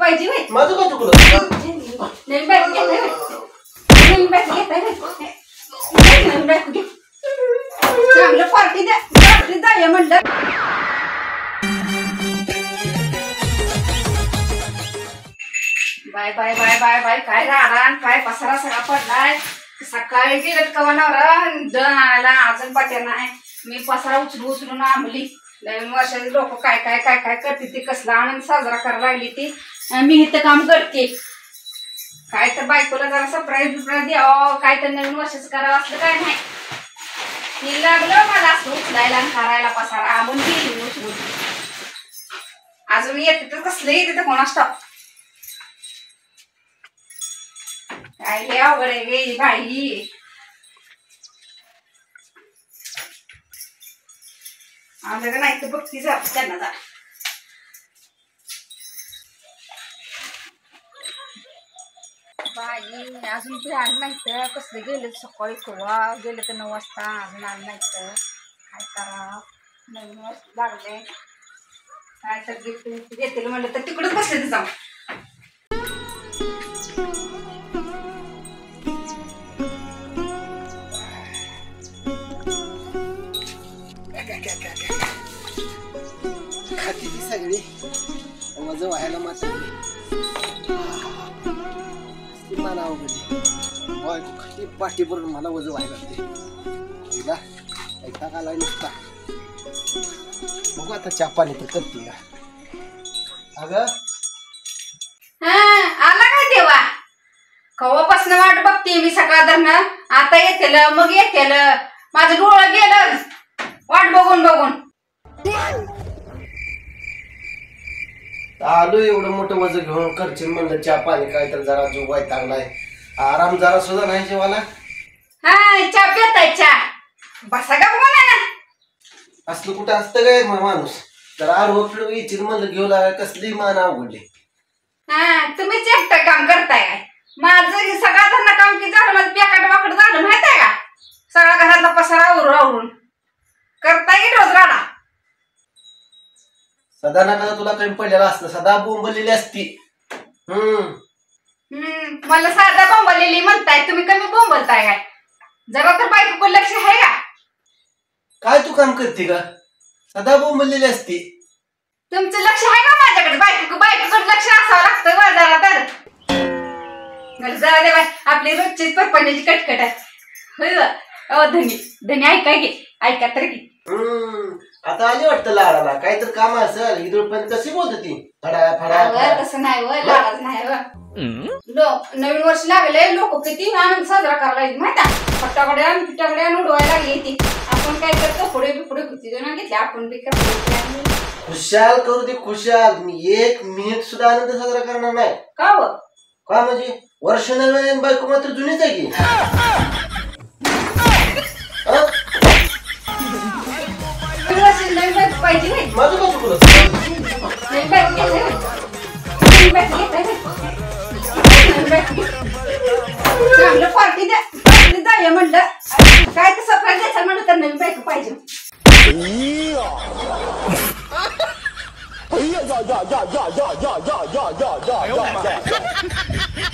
पाहिजे नाही माझं काय चुकलं नवीन बायको घेताय नवीन बायको घेताय नवीन बायको घे चांगलं पार्टी द्या म्हणलं bye bye bye bye bye काय राहणार काय पसारा सगळा पडलाय सकाळी गेलं कवानावर दण आला अजून पाट्या नाही मी पसारा उचलून आंबली नवीन वर्षाचे लोक काय काय काय काय करते ती कसला आनंद साजरा करायला लागली ती मी इथं काम करते काय तर बायकोला जरा सरप्राईज बिप्राईज द्यावं काय तर नवीन वर्षाचं करावं असलं काय नाही हे लागलं मला असं उचलायला आणि करायला पसारा आंबून गेली उचलून अजून येते तर कसलं येते तर कोणाच टाक काय हे अवघड आहे गे बाई आमच्याकडे नाही तर बघती जा त्यांना जा बाई अजून ते आलं नाही तर कसले गेले सकाळी केव्हा गेले तर 9 वाजता अजून आलं नाही तर काय करा नवीन वर्ष लागले काय तर गिफ्ट घेतील म्हणलं तर तिकडच बसले तर जाऊ खाती ती सगळी वजन व्हायला मात्र मानावं गेली खाती पाठी भरून मला वजन व्हायला लागते तिला ऐका कालाय नुसता बघू आता चहा पाणी तर करते का अगं आला काय देवा कवापासून वाट बघते मी सकाळ धरणं आता येतेल मग येतेल माझं डोळं गेलं वाट बघून बघून आलो एवढं मोठं वजन घेऊन करशील म्हणलं चहा पाणी काय तर जरा जो वैतागलाय आराम जरा सुद्धा नाही जेवायला हा चहा पिताय चहा बसा का बघा ना असलं कुठं असतं काय माणूस जरा आरोप फिरव येतील म्हणलं घेऊ लागाय कसली मान अवघडली हा तुम्हीच एकटं काम करताय काय माझं सगळं धरणं काम की झालं माझं पेकाट वाकड झालं माहित आहे का सगळा घरातला पसारा आवरून करताय की रोज राडा सदा नका तुला कमी पडलेला असतं सदा बोंबलेली असती मला साधा बोंबलेली म्हणताय तुम्ही कमी बोंबलताय काय जरा तर बायको लक्ष आहे का काय तू काम करते का सदा बोंबलेली असती तुमचं लक्ष आहे का माझ्याकडे बायकोकडे लक्ष असावं लागतं बाजारात तर जरा दे बाय आपली रोजचीच परपण्याची कटकट आहे हो धनी धनी ऐका घे ऐका तर घे आता आली वाटतं लाडाला काय तर काम असेल इथून पण कशी बोलत ती फडा फडा तसं नाही व लाडाच नाही व नवीन वर्ष लागले लोक किती आनंद साजरा करायला माहिती आहे फटाकड्या उडवायला लागली ती आपण काय करतो पुढे किती जण घेतले आपण बी खुशाल करू दे खुशाल मी 1 मिनिट सुद्धा आनंद साजरा करणार नाही का व का म्हणजे वर्ष नवीन बायको मात्र जुनीच आहे की पाहिजे नाही माझं काय चुकलं चांगलं पार्टी द्या म्हणलं काय तर सरप्राईज द्यायचं म्हणलं तर नवीन बायको पाहिजे呀呀呀呀呀呀呀呀呀呀呀呀！